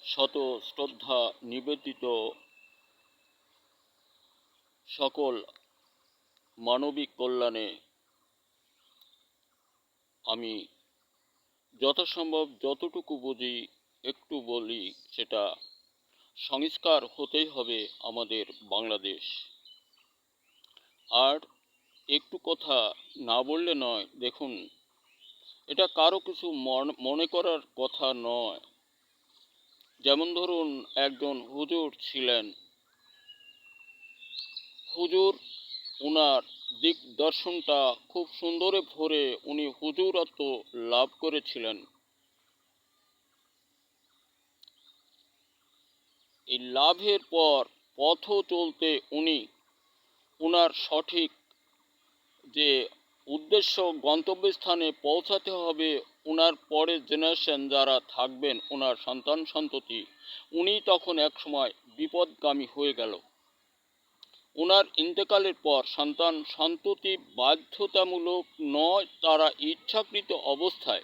শত শ্রদ্ধা নিবেদিত সকল মানবিক কল্যাণে আমি যথাসম্ভব যতটুকু বুঝি একটু বলি। সেটা সংস্কার হতেই হবে আমাদের বাংলাদেশ। আর একটু কথা না বললে নয়। দেখুন, এটা কারো কিছু মনে করার কথা নয়। যেমন ধরুন, একজন হুজুর ছিলেন। হুজুর ওনার দিক দর্শনটা খুব সুন্দরে ভরে উনি হুজুরত্ব লাভ করেছিলেন। এই লাভের পর পথ চলতে উনি ওনার সঠিক যে উদ্দেশ্য, গন্তব্যস্থানে পৌঁছাতে হবে, ওনার পরের জেনারেশন যারা থাকবেন, ওনার সন্তান সন্ততি, উনি তখন এক সময় বিপদগামী হয়ে গেল। ওনার ইন্তেকালের পর সন্তান সন্ততি বাধ্যতামূলক নয়, তারা ইচ্ছাকৃত অবস্থায়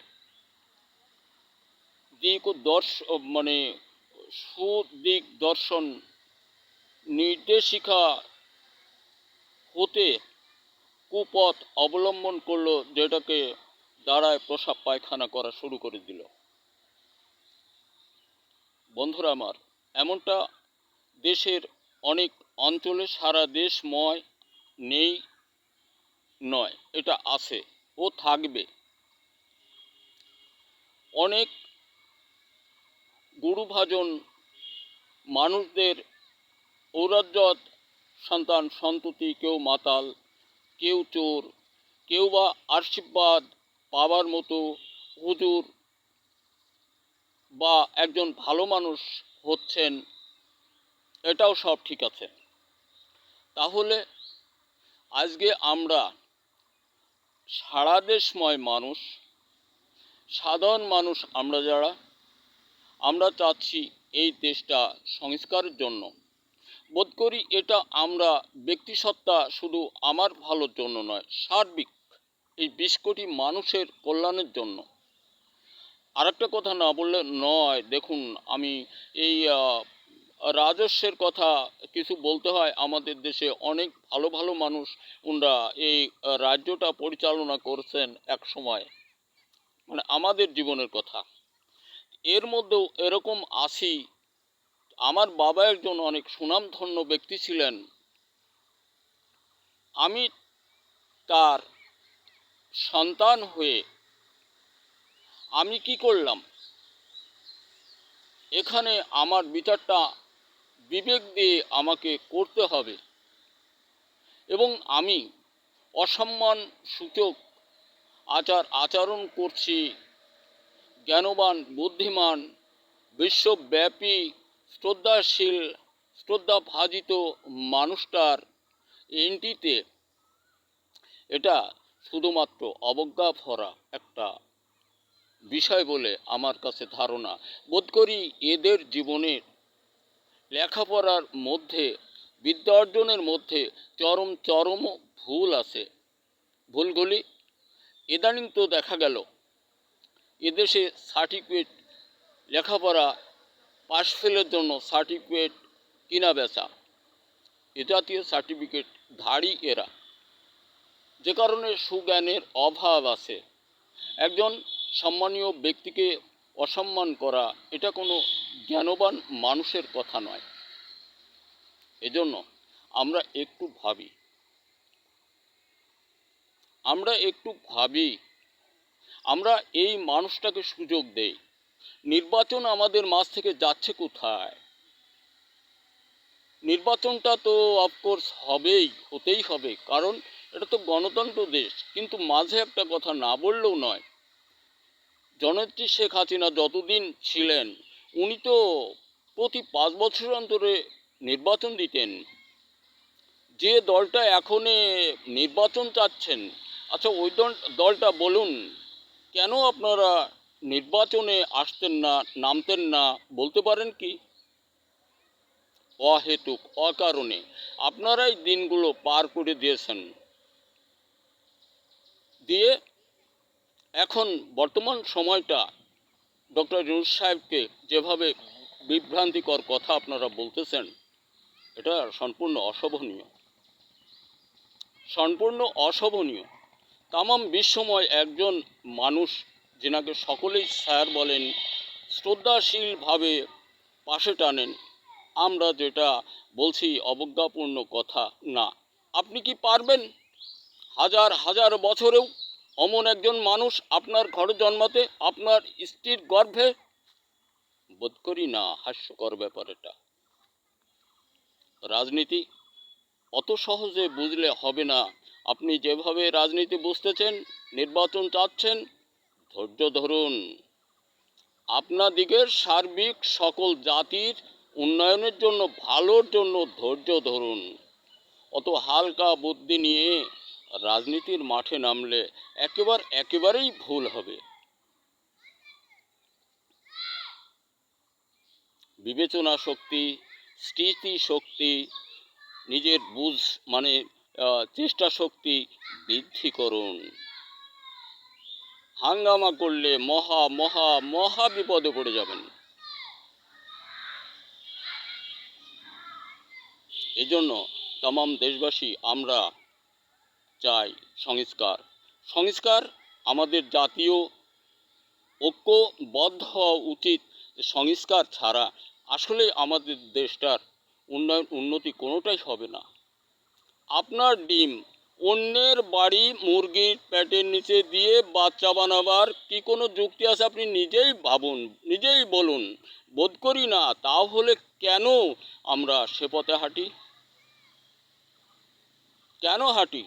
সুদিক দর্শন নির্দেশিকা হতে কুপথ অবলম্বন করলো, যেটাকে দাঁড়ায় প্রসাব পায়খানা করা শুরু করে দিল। বন্ধুরা আমার, এমনটা দেশের অনেক অঞ্চলে, সারা দেশময় নেই নয়, এটা আছে ও থাকবে। অনেক গুরুভাজন মানুষদের ঔরাজ্যত সন্তান সন্ততি, কেউ মাতাল, কেউ চোর, কেউ বা আশীর্বাদ পাবার মতো হুজুর বা একজন ভালো মানুষ হচ্ছেন, এটাও সব ঠিক আছে। তাহলে আজকে আমরা সারা দেশময় মানুষ, সাধারণ মানুষ আমরা যারা, আমরা চাচ্ছি এই দেশটা সংস্কারের জন্য। বোধ করি এটা আমরা ব্যক্তিসত্তা শুধু আমার ভালোর জন্য নয়, সার্বিক এই ২০ কোটি মানুষের কল্যাণের জন্য। আরেকটা কথা না বললে নয়। দেখুন, আমি এই রাজস্বের কথা কিছু বলতে হয়। আমাদের দেশে অনেক ভালো ভালো মানুষ, ওনারা এই রাজ্যটা পরিচালনা করছেন এক সময়, মানে আমাদের জীবনের কথা। এর মধ্যেও এরকম আসি, আমার বাবা একজন অনেক সুনামধন্য ব্যক্তি ছিলেন। আমি তার সন্তান হয়ে আমি কি করলাম, এখানে আমার বিচারটা বিবেক দিয়ে আমাকে করতে হবে। এবং আমি অসম্মান সূচক আচরণ করছি, জ্ঞানবান, বুদ্ধিমান, বিশ্বব্যাপী শ্রদ্ধাশীল, শ্রদ্ধাভাজিত মানুষটার এন্ট্রিতে এটা শুধুমাত্র অবজ্ঞা ভরা একটা বিষয় বলে আমার কাছে ধারণা। বোধ করি এদের জীবনের লেখাপড়ার মধ্যে, বিদ্যা অর্জনের মধ্যে চরম চরম ভুল আছে। ভুলগুলি ইদানিং তো দেখা গেল এদেশে সার্টিফিকেট, লেখাপড়া পাশ ফেলের জন্য সার্টিফিকেট কিনা বেচা, এ জাতীয় সার্টিফিকেট ধারী এরা, যে কারণে সুজ্ঞানের অভাব আছে। একজন সম্মানীয় ব্যক্তিকে অসম্মান করা, এটা কোনো জ্ঞানবান মানুষের কথা নয়। এজন্য আমরা একটু ভাবি, আমরা এই মানুষটাকে সুযোগ দেই। নির্বাচন আমাদের মাঝ থেকে যাচ্ছে কোথায়? নির্বাচনটা তো অফকোর্স হতেই হবে, কারণ এটা তো গণতন্ত্র দেশ। কিন্তু মাঝে একটা কথা না বললেও নয়, জননেত্রী শেখ হাসিনা যতদিন ছিলেন, উনি তো প্রতি ৫ বছর অন্তরে নির্বাচন দিতেন। যে দলটা এখন নির্বাচন চাচ্ছেন, আচ্ছা ওই দলটা বলুন, কেন আপনারা নির্বাচনে আসতেন না, নামতেন না? বলতে পারেন কি? অহেতুক, অকারণে আপনারাই দিনগুলো পার করে দিয়েছেন। দিয়ে এখন বর্তমান সময়টা ডক্টর ইউনূস সাহেবকে যেভাবে বিভ্রান্তিকর কথা আপনারা বলতেছেন, এটা সম্পূর্ণ অশোভনীয়, সম্পূর্ণ অশোভনীয়। তামাম বিশ্বময় একজন মানুষ, যেনাকে সকলেই স্যার বলেন, শ্রদ্ধাশীলভাবে পাশে টানেন, আমরা যেটা বলছি অবজ্ঞাপূর্ণ কথা না। আপনি কি পারবেন হাজার হাজার বছরেও অমন একজন মানুষ আপনার ঘরে জন্মাতে, আপনার স্ত্রীর গর্ভে? বোধ করি না, হাস্যকর ব্যাপার এটা। রাজনীতি অত সহজে বুঝলে হবে না। আপনি যেভাবে রাজনীতি বুঝতেছেন, নির্বাচন চাচ্ছেন, ধৈর্য ধরুন। আপনাদিগের সার্বিক সকল জাতির উন্নয়নের জন্য, ভালোর জন্য ধৈর্য ধরুন। অত হালকা বুদ্ধি নিয়ে রাজনীতির মাঠে নামলে একেবারেই ভুল হবে। বিবেচনা শক্তি, স্মৃতি শক্তি, নিজের বুঝ মানে চেষ্টা শক্তি বৃদ্ধি করুন। হাঙ্গামা করলে মহা মহা মহা বিপদে পড়ে যাবেন। এজন্য তামাম দেশবাসী আমরা চাই সংস্কার। সংস্কার আমাদের জাতীয় ঐক্যবদ্ধ হওয়া উচিত। সংস্কার ছাড়া আসলে আমাদের দেশটার উন্নতি কোনোটাই হবে না। আপনার ডিম অন্যের বাড়ি মুরগির পেটের নিচে দিয়ে বাচ্চা বানাবার কি কোনো যুক্তি আছে? আপনি নিজেই ভাবুন, নিজেই বলুন। বোধ করি না। তাহলে কেন আমরা সে পথে হাঁটি? কেন হাঁটি?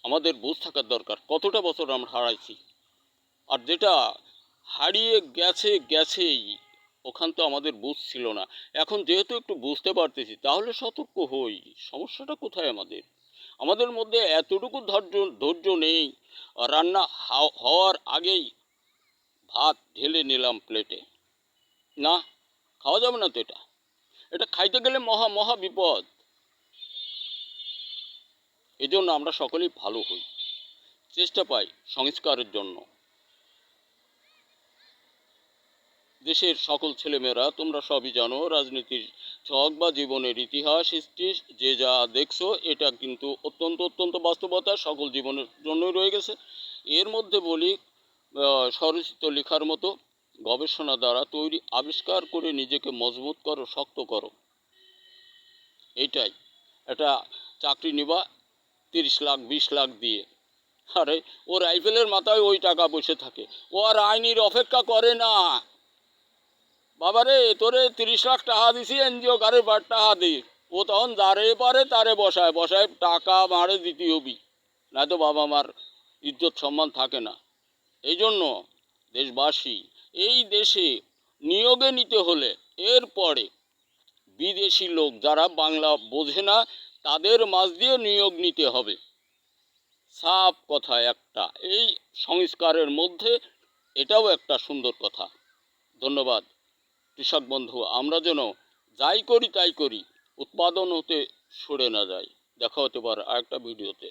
আমাদের বুঝ থাকার দরকার কতটা বছর আমরা হারাইছি, আর যেটা হারিয়ে গেছেই, ওখান তো আমাদের বুঝ ছিল না। এখন যেহেতু একটু বুঝতে পারতেছি, তাহলে সতর্ক হই। সমস্যাটা কোথায় আমাদের? আমাদের মধ্যে এতটুকু ধৈর্য নেই। রান্না হওয়ার আগেই ভাত ঢেলে নিলাম প্লেটে। না, খাওয়া যাবে না তো। এটা খাইতে গেলে মহা মহা বিপদ। এজন্য আমরা সকলেই ভালো হই, চেষ্টা পাই সংস্কারের জন্য। দেশের সকল ছেলেমেয়েরা, তোমরা সবই জানো, রাজনীতির ছক বা জীবনের ইতিহাস যে যা দেখছো, এটা কিন্তু অত্যন্ত বাস্তবতা, সকল জীবনের জন্যই রয়ে গেছে। এর মধ্যে বলি, স্বরচিত লেখার মতো গবেষণা দ্বারা তৈরি আবিষ্কার করে নিজেকে মজবুত করো, শক্ত করো। এইটাই। এটা চাকরি নিবা 30 লাখ 20 লাখ দিয়ে, আরে ও রাইফেলের মাথায় ওই টাকা বসে থাকে, ও আর আইনির অপেক্ষা করে না। বাবারে, তোরে 30 লাখ টাকা দিছি, এনজিও গাড়ির বার টাকা দি। ও তখন যারে পারে তারে বসায় টাকা মারে দিতে হবি, না তো বাবা মার ইজ্জত সম্মান থাকে না। এই জন্য দেশবাসী, এই দেশে নিয়োগে নিতে হলে এরপরে বিদেশি লোক যারা বাংলা বোঝে না, তাদের মাঝ দিয়ে নিয়োগ নিতে হবে। সাফ কথা একটা। এই সংস্কারের মধ্যে এটাও একটা সুন্দর কথা। ধন্যবাদ কৃষক বন্ধু। আমরা যেন যাই করি তাই করি, উৎপাদন হতে সরে না যাই। দেখা হতে পারে আরেকটা ভিডিওতে।